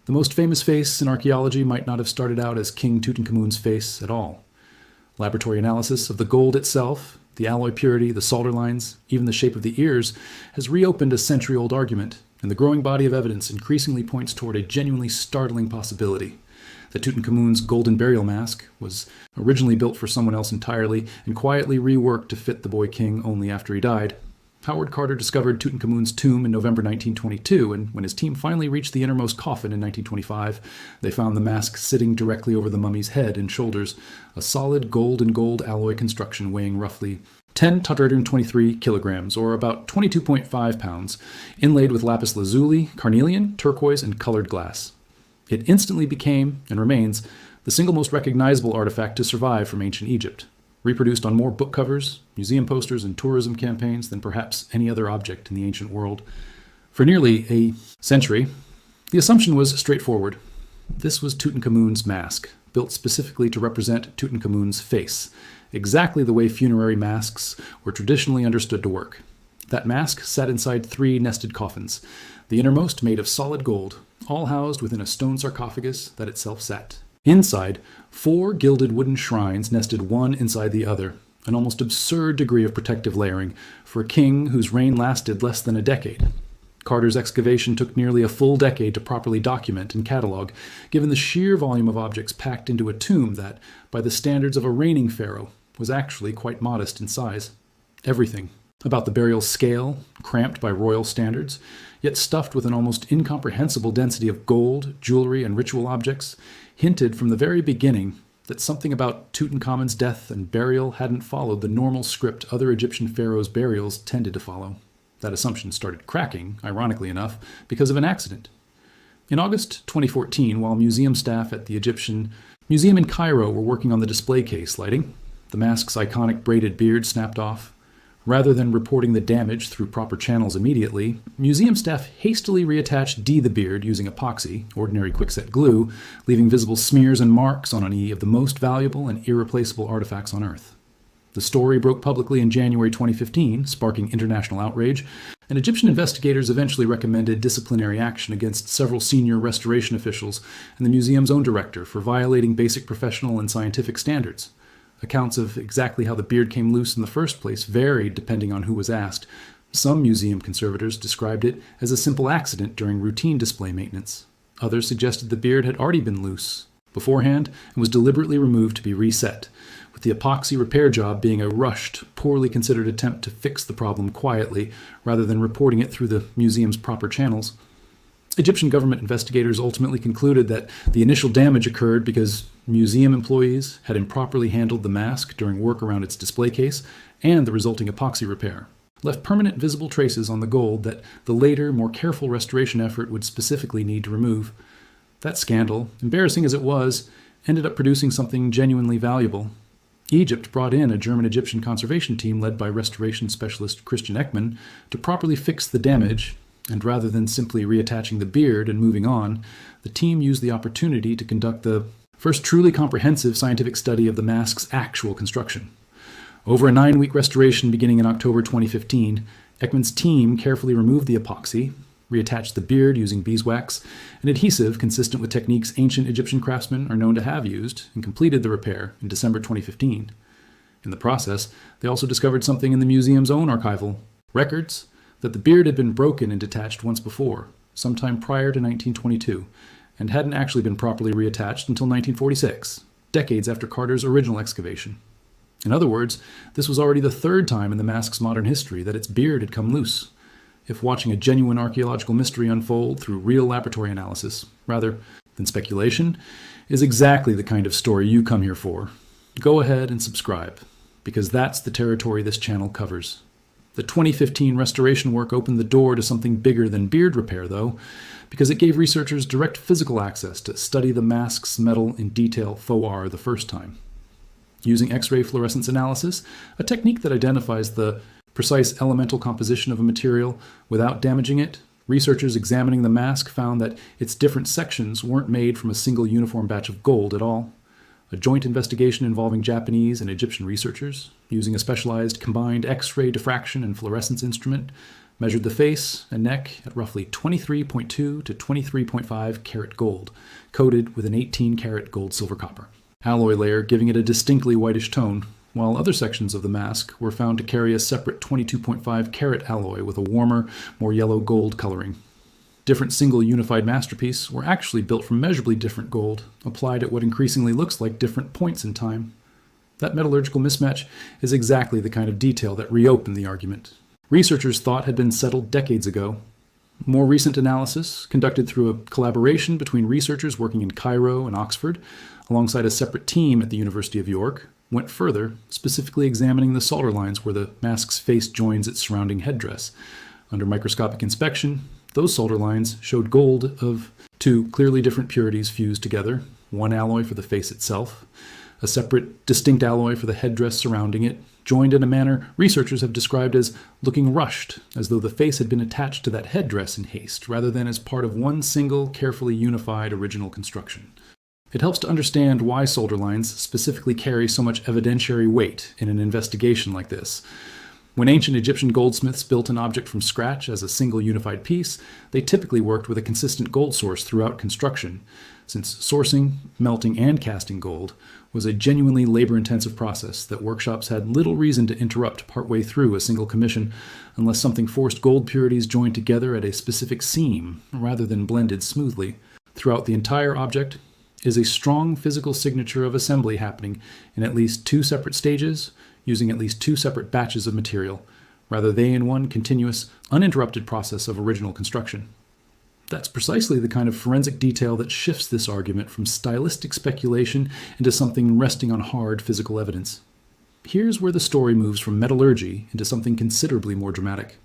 The most famous face in archaeology might not have started out as King Tutankhamun's face at all. Laboratory analysis of the gold itself, the alloy purity, the solder lines, even the shape of the ears, has reopened a century-old argument, and the growing body of evidence increasingly points toward a genuinely startling possibility. That Tutankhamun's golden burial mask was originally built for someone else entirely and quietly reworked to fit the boy king only after he died. Howard Carter discovered Tutankhamun's tomb in November 1922, and when his team finally reached the innermost coffin in 1925, they found the mask sitting directly over the mummy's head and shoulders, a solid gold and gold alloy construction weighing roughly 10,123 kilograms, or about 22.5 pounds, inlaid with lapis lazuli, carnelian, turquoise, and colored glass. It instantly became, and remains, the single most recognizable artifact to survive from ancient Egypt, reproduced on more book covers, museum posters, and tourism campaigns than perhaps any other object in the ancient world. For nearly a century, the assumption was straightforward. This was Tutankhamun's mask, built specifically to represent Tutankhamun's face, exactly the way funerary masks were traditionally understood to work. That mask sat inside 3 nested coffins, the innermost made of solid gold, all housed within a stone sarcophagus that itself sat. Inside, 4 gilded wooden shrines nested one inside the other, an almost absurd degree of protective layering for a king whose reign lasted less than a decade. Carter's excavation took nearly a full decade to properly document and catalog, given the sheer volume of objects packed into a tomb that, by the standards of a reigning pharaoh, was actually quite modest in size. Everything about the burial scale, cramped by royal standards, yet stuffed with an almost incomprehensible density of gold, jewelry, and ritual objects, hinted from the very beginning that something about Tutankhamun's death and burial hadn't followed the normal script other Egyptian pharaohs' burials tended to follow. That assumption started cracking, ironically enough, because of an accident. In August 2014, while museum staff at the Egyptian Museum in Cairo were working on the display case lighting, the mask's iconic braided beard snapped off. Rather than reporting the damage through proper channels immediately, museum staff hastily reattached the beard using epoxy, ordinary quickset glue, leaving visible smears and marks on any of the most valuable and irreplaceable artifacts on Earth. The story broke publicly in January 2015, sparking international outrage, and Egyptian investigators eventually recommended disciplinary action against several senior restoration officials and the museum's own director for violating basic professional and scientific standards. Accounts of exactly how the beard came loose in the first place varied depending on who was asked. Some museum conservators described it as a simple accident during routine display maintenance. Others suggested the beard had already been loose beforehand and was deliberately removed to be reset, with the epoxy repair job being a rushed, poorly considered attempt to fix the problem quietly rather than reporting it through the museum's proper channels. Egyptian government investigators ultimately concluded that the initial damage occurred because museum employees had improperly handled the mask during work around its display case, and the resulting epoxy repair left permanent visible traces on the gold that the later, more careful restoration effort would specifically need to remove. That scandal, embarrassing as it was, ended up producing something genuinely valuable. Egypt brought in a German-Egyptian conservation team led by restoration specialist Christian Ekman to properly fix the damage, and rather than simply reattaching the beard and moving on, the team used the opportunity to conduct the first truly comprehensive scientific study of the mask's actual construction. Over a 9-week restoration beginning in October 2015, Ekman's team carefully removed the epoxy, reattached the beard using beeswax, an adhesive consistent with techniques ancient Egyptian craftsmen are known to have used, and completed the repair in December 2015. In the process, they also discovered something in the museum's own archival records that the beard had been broken and detached once before, sometime prior to 1922, and hadn't actually been properly reattached until 1946, decades after Carter's original excavation. In other words, this was already the 3rd time in the mask's modern history that its beard had come loose. If watching a genuine archaeological mystery unfold through real laboratory analysis, rather than speculation, is exactly the kind of story you come here for, go ahead and subscribe, because that's the territory this channel covers. The 2015 restoration work opened the door to something bigger than beard repair, though, because it gave researchers direct physical access to study the mask's metal in detail faux art the first time. Using X-ray fluorescence analysis, a technique that identifies the precise elemental composition of a material without damaging it, researchers examining the mask found that its different sections weren't made from a single uniform batch of gold at all. A joint investigation involving Japanese and Egyptian researchers, using a specialized combined X-ray diffraction and fluorescence instrument, measured the face and neck at roughly 23.2 to 23.5 karat gold, coated with an 18-karat gold-silver copper alloy layer, giving it a distinctly whitish tone, while other sections of the mask were found to carry a separate 22.5 karat alloy with a warmer, more yellow gold coloring. Different single unified masterpieces were actually built from measurably different gold, applied at what increasingly looks like different points in time. That metallurgical mismatch is exactly the kind of detail that reopened the argument. Researchers thought had been settled decades ago. More recent analysis, conducted through a collaboration between researchers working in Cairo and Oxford, alongside a separate team at the University of York, went further, specifically examining the solder lines where the mask's face joins its surrounding headdress. Under microscopic inspection, those solder lines showed gold of two clearly different purities fused together, one alloy for the face itself, a separate distinct alloy for the headdress surrounding it, joined in a manner researchers have described as looking rushed, as though the face had been attached to that headdress in haste, rather than as part of one single, carefully unified original construction. It helps to understand why solder lines specifically carry so much evidentiary weight in an investigation like this. When ancient Egyptian goldsmiths built an object from scratch as a single unified piece, they typically worked with a consistent gold source throughout construction, since sourcing, melting, and casting gold was a genuinely labor-intensive process that workshops had little reason to interrupt partway through a single commission unless something forced gold purities joined together at a specific seam rather than blended smoothly. Throughout the entire object is a strong physical signature of assembly happening in at least two separate stages, using at least two separate batches of material, rather than in one continuous, uninterrupted process of original construction. That's precisely the kind of forensic detail that shifts this argument from stylistic speculation into something resting on hard physical evidence. Here's where the story moves from metallurgy into something considerably more dramatic.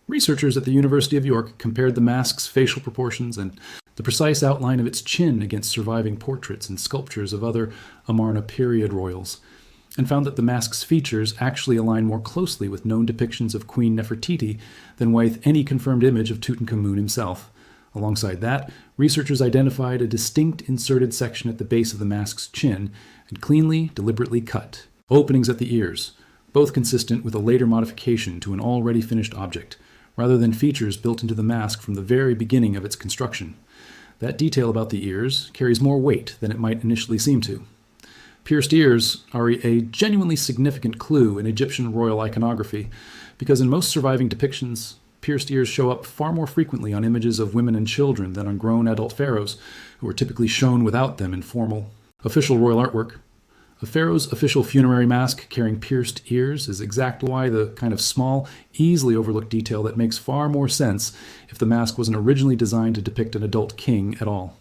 Researchers at the University of York compared the mask's facial proportions and the precise outline of its chin against surviving portraits and sculptures of other Amarna period royals, and found that the mask's features actually align more closely with known depictions of Queen Nefertiti than with any confirmed image of Tutankhamun himself. Alongside that, researchers identified a distinct inserted section at the base of the mask's chin and cleanly, deliberately cut openings at the ears, both consistent with a later modification to an already finished object, rather than features built into the mask from the very beginning of its construction. That detail about the ears carries more weight than it might initially seem to. Pierced ears are a genuinely significant clue in Egyptian royal iconography, because in most surviving depictions, pierced ears show up far more frequently on images of women and children than on grown adult pharaohs, who are typically shown without them in formal, official royal artwork. A pharaoh's official funerary mask carrying pierced ears is exactly why the kind of small, easily overlooked detail that makes far more sense if the mask wasn't originally designed to depict an adult king at all.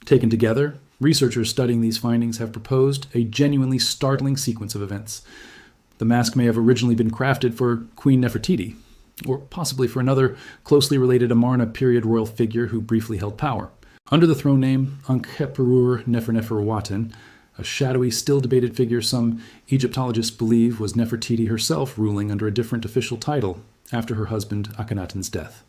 Taken together, researchers studying these findings have proposed a genuinely startling sequence of events. The mask may have originally been crafted for Queen Nefertiti, or possibly for another closely related Amarna period royal figure who briefly held power. Under the throne name Neferneferuaten, a shadowy, still-debated figure some Egyptologists believe was Nefertiti herself ruling under a different official title after her husband Akhenaten's death.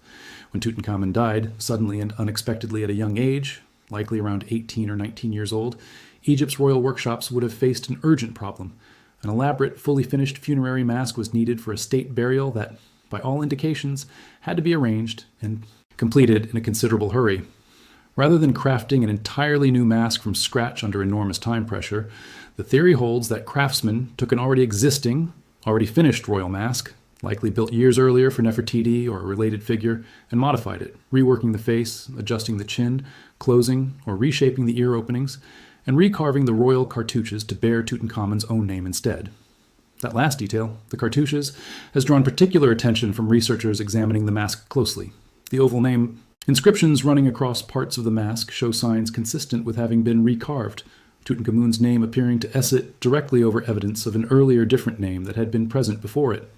When Tutankhamun died, suddenly and unexpectedly at a young age, likely around 18 or 19 years old, Egypt's royal workshops would have faced an urgent problem. An elaborate, fully finished funerary mask was needed for a state burial that, by all indications, had to be arranged and completed in a considerable hurry. Rather than crafting an entirely new mask from scratch under enormous time pressure, the theory holds that craftsmen took an already finished royal mask, likely built years earlier for Nefertiti or a related figure, and modified it, reworking the face, adjusting the chin, closing or reshaping the ear openings, and recarving the royal cartouches to bear Tutankhamun's own name instead. That last detail, the cartouches, has drawn particular attention from researchers examining the mask closely. The oval name inscriptions running across parts of the mask show signs consistent with having been recarved, Tutankhamun's name appearing to esit directly over evidence of an earlier different name that had been present before it.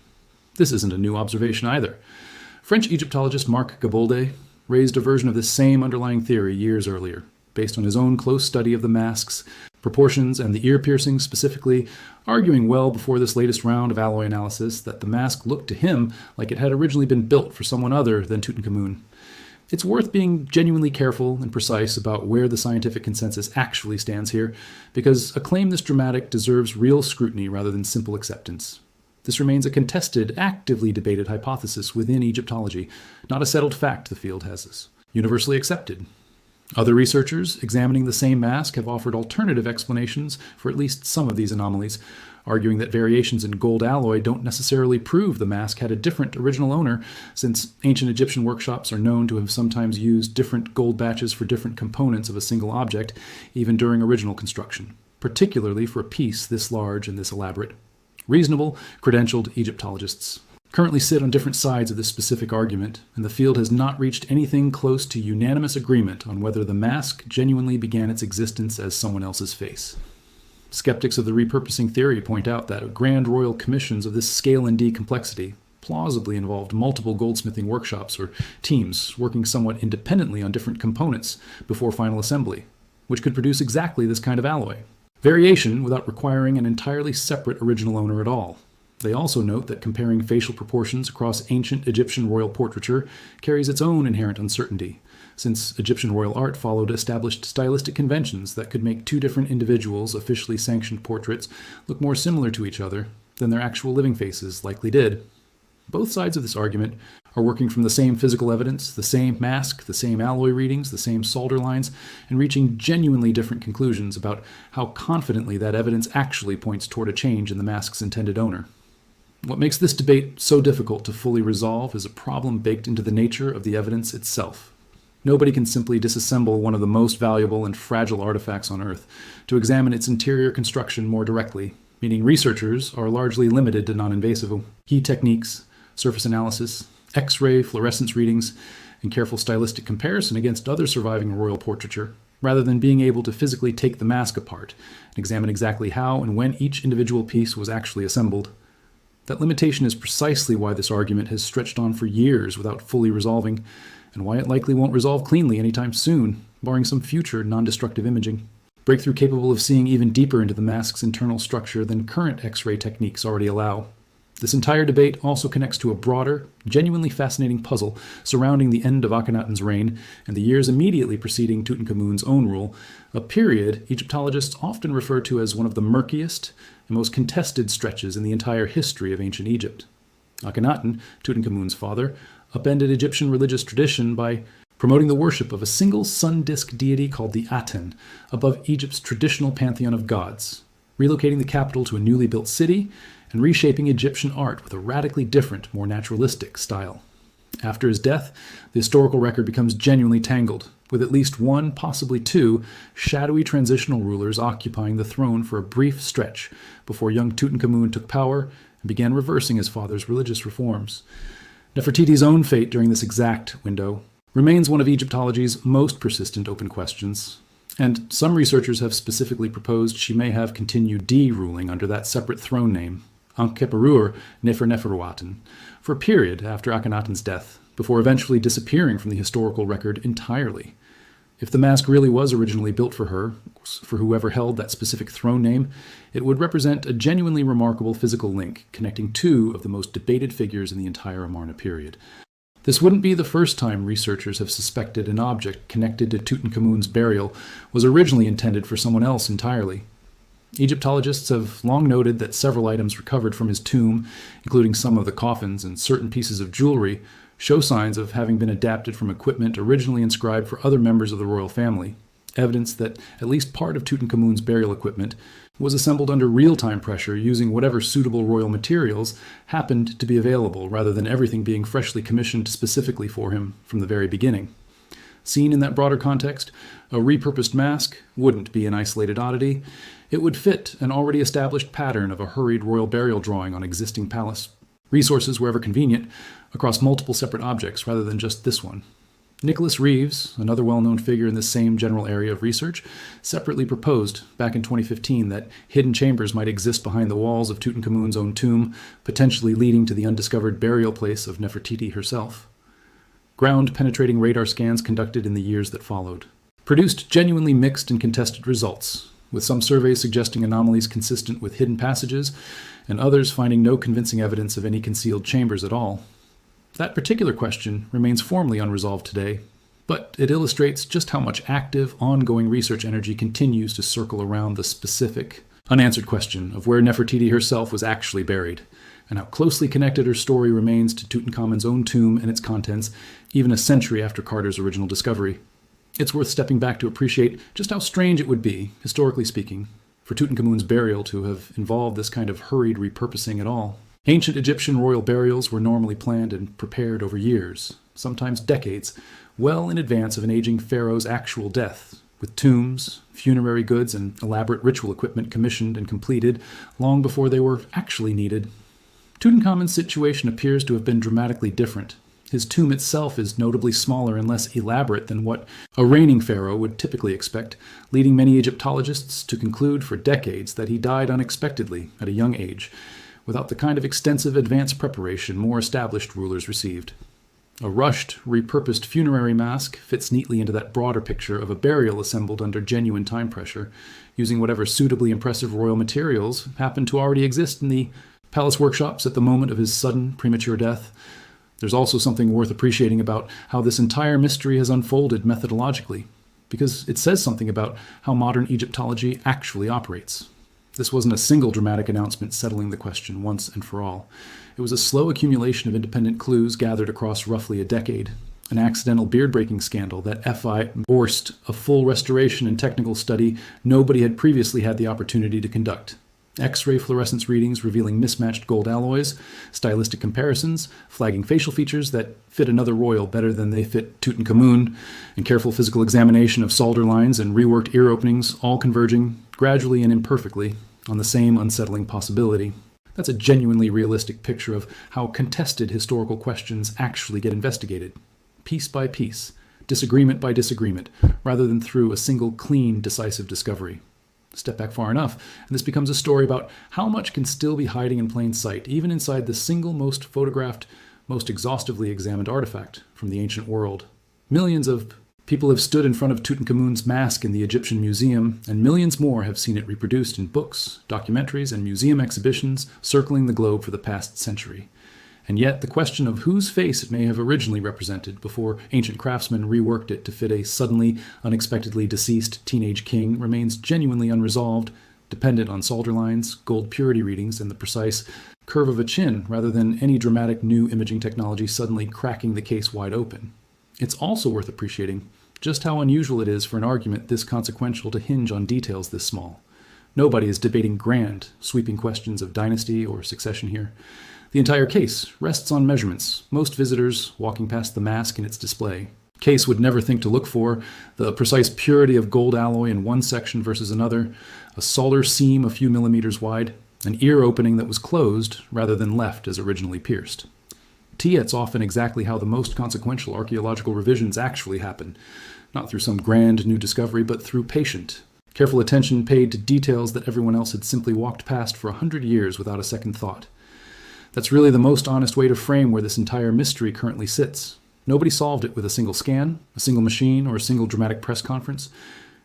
This isn't a new observation either. French Egyptologist Marc Gabolde raised a version of this same underlying theory years earlier, based on his own close study of the mask's proportions and the ear piercings specifically, arguing well before this latest round of alloy analysis that the mask looked to him like it had originally been built for someone other than Tutankhamun. It's worth being genuinely careful and precise about where the scientific consensus actually stands here, because a claim this dramatic deserves real scrutiny rather than simple acceptance. This remains a contested, actively debated hypothesis within Egyptology, not a settled fact the field has universally accepted. Other researchers examining the same mask have offered alternative explanations for at least some of these anomalies, arguing that variations in gold alloy don't necessarily prove the mask had a different original owner, since ancient Egyptian workshops are known to have sometimes used different gold batches for different components of a single object, even during original construction, particularly for a piece this large and this elaborate. Reasonable, credentialed Egyptologists currently sit on different sides of this specific argument, and the field has not reached anything close to unanimous agreement on whether the mask genuinely began its existence as someone else's face. Skeptics of the repurposing theory point out that grand royal commissions of this scale and D complexity plausibly involved multiple goldsmithing workshops or teams working somewhat independently on different components before final assembly, which could produce exactly this kind of alloy. Variation without requiring an entirely separate original owner at all. They also note that comparing facial proportions across ancient Egyptian royal portraiture carries its own inherent uncertainty, since Egyptian royal art followed established stylistic conventions that could make two different individuals' officially sanctioned portraits look more similar to each other than their actual living faces likely did. Both sides of this argument are working from the same physical evidence, the same mask, the same alloy readings, the same solder lines, and reaching genuinely different conclusions about how confidently that evidence actually points toward a change in the mask's intended owner. What makes this debate so difficult to fully resolve is a problem baked into the nature of the evidence itself. Nobody can simply disassemble one of the most valuable and fragile artifacts on Earth to examine its interior construction more directly, meaning researchers are largely limited to non-invasive heat techniques, surface analysis, X-ray fluorescence readings, and careful stylistic comparison against other surviving royal portraiture, rather than being able to physically take the mask apart and examine exactly how and when each individual piece was actually assembled. That limitation is precisely why this argument has stretched on for years without fully resolving, and why it likely won't resolve cleanly anytime soon, barring some future non-destructive imaging. Breakthrough capable of seeing even deeper into the mask's internal structure than current X-ray techniques already allow. This entire debate also connects to a broader, genuinely fascinating puzzle surrounding the end of Akhenaten's reign and the years immediately preceding Tutankhamun's own rule, a period Egyptologists often refer to as one of the murkiest and most contested stretches in the entire history of ancient Egypt. Akhenaten, Tutankhamun's father, upended Egyptian religious tradition by promoting the worship of a single sun disk deity called the Aten above Egypt's traditional pantheon of gods, relocating the capital to a newly built city and reshaping Egyptian art with a radically different, more naturalistic style. After his death, the historical record becomes genuinely tangled, with at least one, possibly two, shadowy transitional rulers occupying the throne for a brief stretch before young Tutankhamun took power and began reversing his father's religious reforms. Nefertiti's own fate during this exact window remains one of Egyptology's most persistent open questions, and some researchers have specifically proposed she may have continued ruling under that separate throne name, Neferneferuaten, for a period after Akhenaten's death, before eventually disappearing from the historical record entirely. If the mask really was originally built for her, for whoever held that specific throne name, it would represent a genuinely remarkable physical link connecting two of the most debated figures in the entire Amarna period. This wouldn't be the first time researchers have suspected an object connected to Tutankhamun's burial was originally intended for someone else entirely. Egyptologists have long noted that several items recovered from his tomb, including some of the coffins and certain pieces of jewelry, show signs of having been adapted from equipment originally inscribed for other members of the royal family, evidence that at least part of Tutankhamun's burial equipment was assembled under real-time pressure using whatever suitable royal materials happened to be available, rather than everything being freshly commissioned specifically for him from the very beginning. Seen in that broader context, a repurposed mask wouldn't be an isolated oddity. It would fit an already established pattern of a hurried royal burial drawing on existing palace resources wherever convenient, across multiple separate objects rather than just this one. Nicholas Reeves, another well-known figure in this same general area of research, separately proposed back in 2015 that hidden chambers might exist behind the walls of Tutankhamun's own tomb, potentially leading to the undiscovered burial place of Nefertiti herself. Ground-penetrating radar scans conducted in the years that followed produced genuinely mixed and contested results, with some surveys suggesting anomalies consistent with hidden passages, and others finding no convincing evidence of any concealed chambers at all. That particular question remains formally unresolved today, But it illustrates just how much active, ongoing research energy continues to circle around the specific, unanswered question of where Nefertiti herself was actually buried, and how closely connected her story remains to Tutankhamun's own tomb and its contents, even a century after Carter's original discovery. It's worth stepping back to appreciate just how strange it would be, historically speaking, for Tutankhamun's burial to have involved this kind of hurried repurposing at all. Ancient Egyptian royal burials were normally planned and prepared over years, sometimes decades, well in advance of an aging pharaoh's actual death, with tombs, funerary goods, and elaborate ritual equipment commissioned and completed long before they were actually needed. Tutankhamun's situation appears to have been dramatically different. His tomb itself is notably smaller and less elaborate than what a reigning pharaoh would typically expect, leading many Egyptologists to conclude for decades that he died unexpectedly at a young age, without the kind of extensive advance preparation more established rulers received. A rushed, repurposed funerary mask fits neatly into that broader picture of a burial assembled under genuine time pressure, using whatever suitably impressive royal materials happened to already exist in the palace workshops at the moment of his sudden, premature death. There's also something worth appreciating about how this entire mystery has unfolded methodologically, because it says something about how modern Egyptology actually operates. This wasn't a single dramatic announcement settling the question once and for all. It was a slow accumulation of independent clues gathered across roughly a decade. An accidental beard-breaking scandal that FI forced a full restoration and technical study nobody had previously had the opportunity to conduct. X-ray fluorescence readings revealing mismatched gold alloys, stylistic comparisons, flagging facial features that fit another royal better than they fit Tutankhamun, and careful physical examination of solder lines and reworked ear openings, all converging, gradually and imperfectly, on the same unsettling possibility. That's a genuinely realistic picture of how contested historical questions actually get investigated, piece by piece, disagreement by disagreement, rather than through a single clean, decisive discovery. Step back far enough, and this becomes a story about how much can still be hiding in plain sight, even inside the single most photographed, most exhaustively examined artifact from the ancient world. Millions of people have stood in front of Tutankhamun's mask in the Egyptian Museum, and millions more have seen it reproduced in books, documentaries, and museum exhibitions circling the globe for the past century. And yet, the question of whose face it may have originally represented before ancient craftsmen reworked it to fit a suddenly, unexpectedly deceased teenage king remains genuinely unresolved, dependent on solder lines, gold purity readings, and the precise curve of a chin, rather than any dramatic new imaging technology suddenly cracking the case wide open. It's also worth appreciating just how unusual it is for an argument this consequential to hinge on details this small. Nobody is debating grand, sweeping questions of dynasty or succession here. The entire case rests on measurements, most visitors walking past the mask in its display. Case would never think to look for the precise purity of gold alloy in one section versus another, a solder seam a few millimeters wide, an ear opening that was closed rather than left as originally pierced. It's often exactly how the most consequential archaeological revisions actually happen, not through some grand new discovery, but through patient, careful attention paid to details that everyone else had simply walked past for 100 years without a second thought. That's really the most honest way to frame where this entire mystery currently sits. Nobody solved it with a single scan, a single machine, or a single dramatic press conference.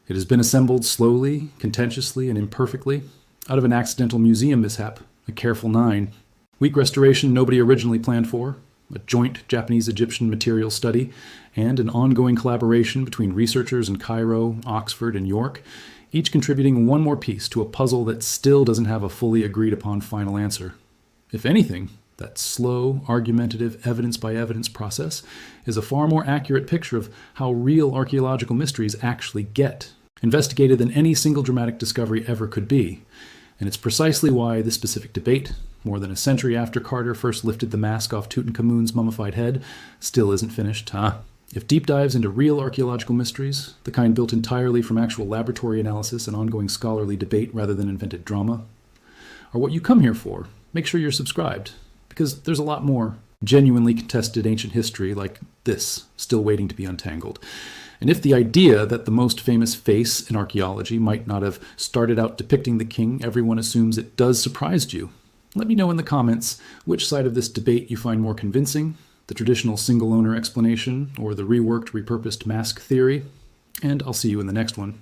It has been assembled slowly, contentiously, and imperfectly, out of an accidental museum mishap, a careful 9. Weak restoration nobody originally planned for, a joint Japanese-Egyptian material study, and an ongoing collaboration between researchers in Cairo, Oxford, and York, each contributing one more piece to a puzzle that still doesn't have a fully agreed-upon final answer. If anything, that slow, argumentative, evidence-by-evidence process is a far more accurate picture of how real archaeological mysteries actually get, investigated than any single dramatic discovery ever could be. And it's precisely why this specific debate, more than a century after Carter first lifted the mask off Tutankhamun's mummified head, still isn't finished. If deep dives into real archaeological mysteries, the kind built entirely from actual laboratory analysis and ongoing scholarly debate rather than invented drama, are what you come here for, make sure you're subscribed, because there's a lot more genuinely contested ancient history like this still waiting to be untangled. And if the idea that the most famous face in archaeology might not have started out depicting the king everyone assumes it does surprised you, let me know in the comments which side of this debate you find more convincing, the traditional single-owner explanation or the reworked, repurposed mask theory, and I'll see you in the next one.